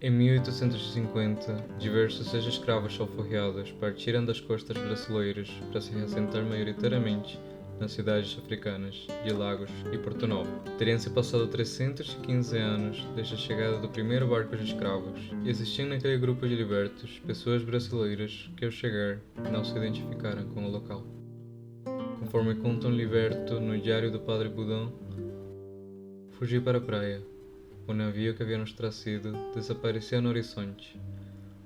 Em 1850, diversos ex-escravos alforriados partiram das costas brasileiras para se reassentar maioritariamente nas cidades africanas de Lagos e Porto Novo. Teriam-se passado 315 anos desde a chegada do primeiro barco de escravos, e existiam naquele grupo de libertos pessoas brasileiras que, ao chegar, não se identificaram com o local. Conforme conta um liberto no Diário do Padre Budão, fugi para a praia. O navio que havia nos trazido desapareceu no horizonte.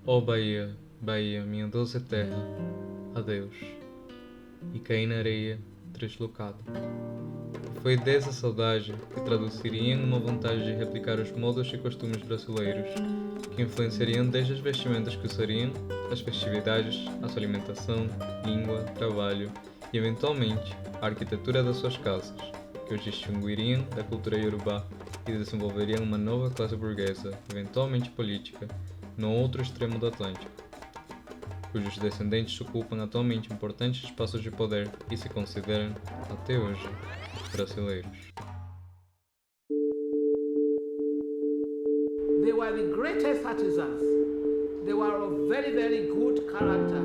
Oh Bahia, Bahia, minha doce terra, adeus. E caí na areia, deslocado. Foi dessa saudade que traduziria em uma vontade de replicar os modos e costumes brasileiros, que influenciariam desde as vestimentas que usariam, as festividades, a sua alimentação, língua, trabalho e, eventualmente, a arquitetura das suas casas, que os distinguiriam da cultura iorubá e desenvolveriam uma nova classe burguesa, eventualmente política, no outro extremo do Atlântico, cujos descendentes ocupam atualmente importantes espaços de poder e se consideram, até hoje, brasileiros. They were the greatest artisans. They were of very, very good character,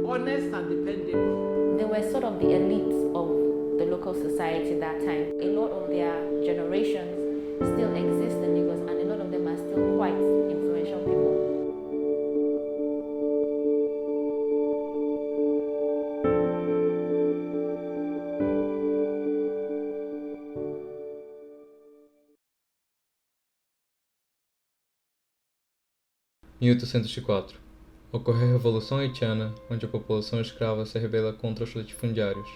honest and dependable. They were sort of the elites of the local society that time. A lot of their generations still exist in Lagos, and a lot of them are still quite influential people. Em 1804, ocorre a Revolução Haitiana, onde a população escrava se rebela contra os latifundiários,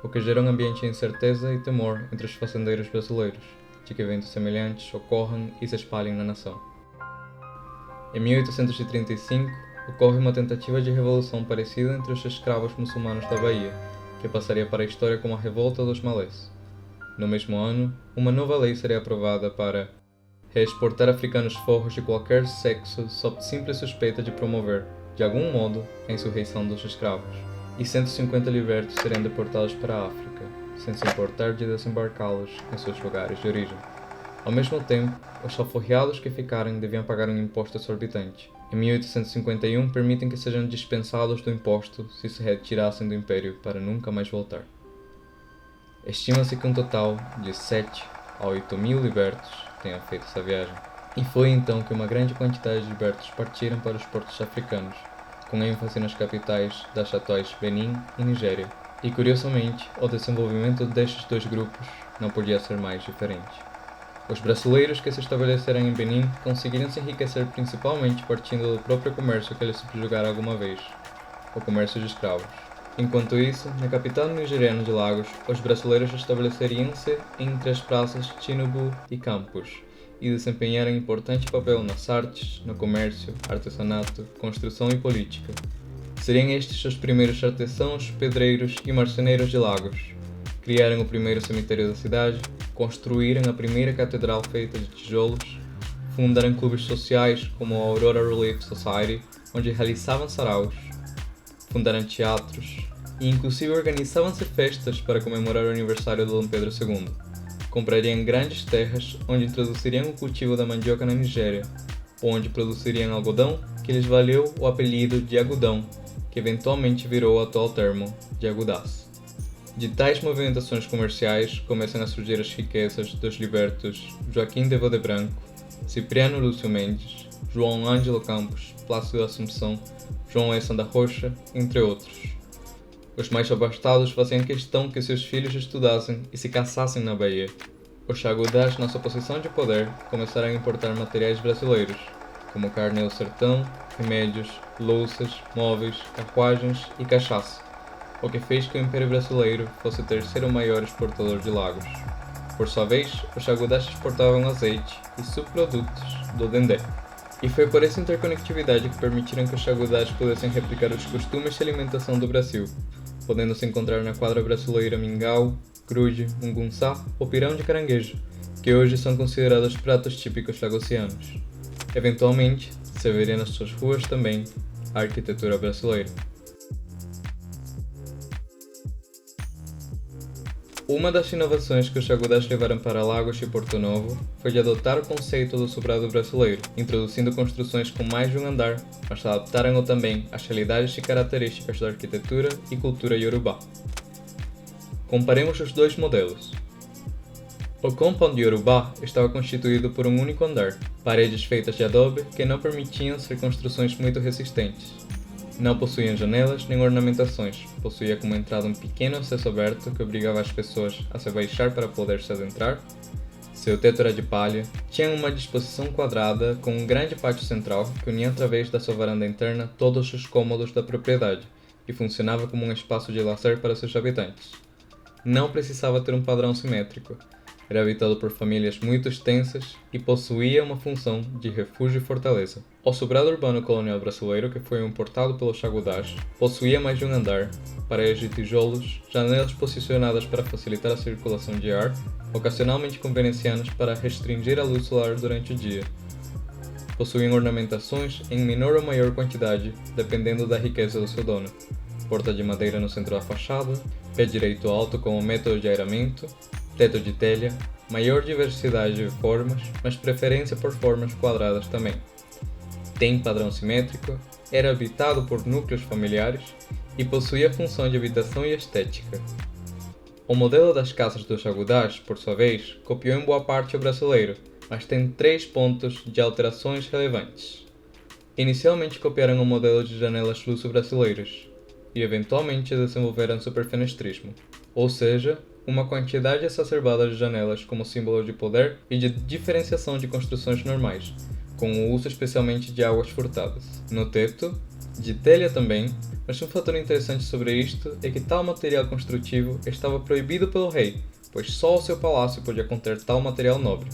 o que gera um ambiente de incerteza e temor entre os fazendeiros brasileiros, de que eventos semelhantes ocorram e se espalhem na nação. Em 1835, ocorre uma tentativa de revolução parecida entre os escravos muçulmanos da Bahia, que passaria para a história como a Revolta dos Malês. No mesmo ano, uma nova lei seria aprovada para reexportar africanos forros de qualquer sexo sob simples suspeita de promover, de algum modo, a insurreição dos escravos, e 150 libertos seriam deportados para a África, sem se importar de desembarcá-los em seus lugares de origem. Ao mesmo tempo, os alforriados que ficarem deviam pagar um imposto exorbitante. Em 1851, permitem que sejam dispensados do imposto se se retirassem do império para nunca mais voltar. Estima-se que um total de 7 a 8 mil libertos tenham feito essa viagem. E foi então que uma grande quantidade de libertos partiram para os portos africanos, com ênfase nas capitais das atuais Benin e Nigéria. E curiosamente, o desenvolvimento destes dois grupos não podia ser mais diferente. Os brasileiros que se estabeleceram em Benin conseguiram se enriquecer principalmente partindo do próprio comércio que eles subjugaram alguma vez, o comércio de escravos. Enquanto isso, na capital nigeriana de Lagos, os brasileiros estabeleceriam-se entre as praças Tinubu e Campos e desempenharam importante papel nas artes, no comércio, artesanato, construção e política. Seriam estes os primeiros artesãos, pedreiros e marceneiros de Lagos. Criaram o primeiro cemitério da cidade, construíram a primeira catedral feita de tijolos, fundaram clubes sociais como a Aurora Relief Society, onde realizavam saraus, fundaram teatros e inclusive organizavam-se festas para comemorar o aniversário de Dom Pedro II. Comprariam grandes terras onde introduziriam o cultivo da mandioca na Nigéria, onde produziriam algodão, que lhes valeu o apelido de agudão, que eventualmente virou o atual termo de agudaz. De tais movimentações comerciais começam a surgir as riquezas dos libertos Joaquim de Valdebranco, Cipriano Lúcio Mendes, João Ângelo Campos, Plácido Assumpção, João Eção da Rocha, entre outros. Os mais abastados faziam questão que seus filhos estudassem e se casassem na Bahia. Os chagudás, na sua posição de poder, começaram a importar materiais brasileiros, como carne do sertão, remédios, louças, móveis, carruagens e cachaça, o que fez que o Império Brasileiro fosse o terceiro maior exportador de Lagos. Por sua vez, os chagudás exportavam azeite e subprodutos do dendê. E foi por essa interconectividade que permitiram que os chagudás pudessem replicar os costumes de alimentação do Brasil, podendo se encontrar na quadra brasileira mingau, grude, mungunçá ou pirão de caranguejo, que hoje são considerados pratos típicos lagosianos. Eventualmente, se veria nas suas ruas também a arquitetura brasileira. Uma das inovações que os Chagudás levaram para Lagos e Porto Novo foi de adotar o conceito do sobrado brasileiro, introduzindo construções com mais de um andar, mas adaptaram-o também às realidades e características da arquitetura e cultura iorubá. Comparemos os dois modelos. O compound iorubá estava constituído por um único andar, paredes feitas de adobe que não permitiam ser construções muito resistentes. Não possuíam janelas nem ornamentações, possuía como entrada um pequeno acesso aberto que obrigava as pessoas a se abaixar para poder se adentrar. Seu teto era de palha, tinha uma disposição quadrada com um grande pátio central que unia através da sua varanda interna todos os cômodos da propriedade e funcionava como um espaço de lazer para seus habitantes. Não precisava ter um padrão simétrico. Era habitado por famílias muito extensas e possuía uma função de refúgio e fortaleza. O sobrado urbano colonial brasileiro, que foi importado pelos Chagudás, possuía mais de um andar, paredes de tijolos, janelas posicionadas para facilitar a circulação de ar, ocasionalmente com venezianas para restringir a luz solar durante o dia. Possuíam ornamentações em menor ou maior quantidade, dependendo da riqueza do seu dono. Porta de madeira no centro da fachada, pé direito alto como método de airamento, teto de telha, maior diversidade de formas, mas preferência por formas quadradas também. Tem padrão simétrico, era habitado por núcleos familiares e possuía função de habitação e estética. O modelo das casas dos Chagudás, por sua vez, copiou em boa parte o brasileiro, mas tem 3 pontos de alterações relevantes. Inicialmente copiaram o modelo de janelas luso-brasileiras e eventualmente desenvolveram superfenestrismo, ou seja, uma quantidade exacerbada de janelas como símbolo de poder e de diferenciação de construções normais, com o uso especialmente de águas furtadas. No teto, de telha também, mas um fator interessante sobre isto é que tal material construtivo estava proibido pelo rei, pois só o seu palácio podia conter tal material nobre.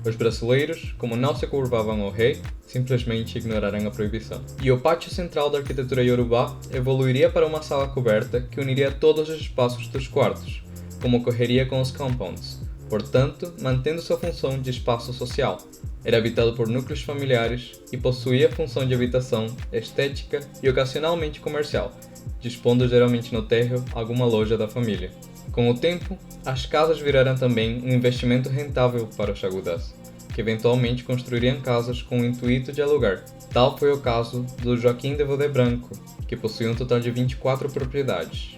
Os brasileiros, como não se curvavam ao rei, simplesmente ignoraram a proibição. E o pátio central da arquitetura iorubá evoluiria para uma sala coberta que uniria todos os espaços dos quartos, como ocorreria com os compounds, portanto, mantendo sua função de espaço social. Era habitado por núcleos familiares e possuía função de habitação, estética e ocasionalmente comercial, dispondo geralmente no térreo alguma loja da família. Com o tempo, as casas viraram também um investimento rentável para os Chagudás, que eventualmente construiriam casas com o intuito de alugar. Tal foi o caso do Joaquim de Vodé Branco, que possuía um total de 24 propriedades.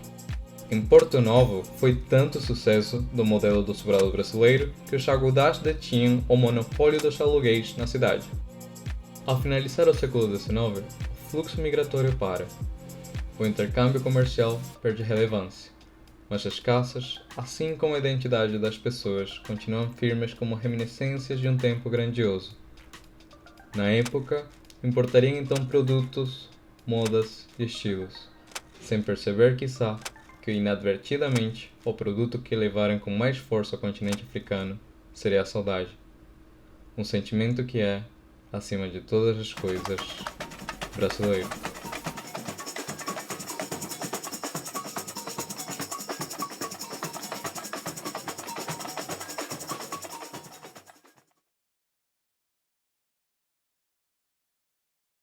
Em Porto Novo, foi tanto o sucesso do modelo do sobrado brasileiro que os Chagudás detinham o monopólio dos aluguéis na cidade. Ao finalizar o século XIX, o fluxo migratório para. O intercâmbio comercial perde relevância, mas as casas, assim como a identidade das pessoas, continuam firmes como reminiscências de um tempo grandioso. Na época, importariam então produtos, modas e estilos, sem perceber, quiçá, que inadvertidamente o produto que levaram com mais força ao continente africano seria a saudade. Um sentimento que é, acima de todas as coisas, brasileiro.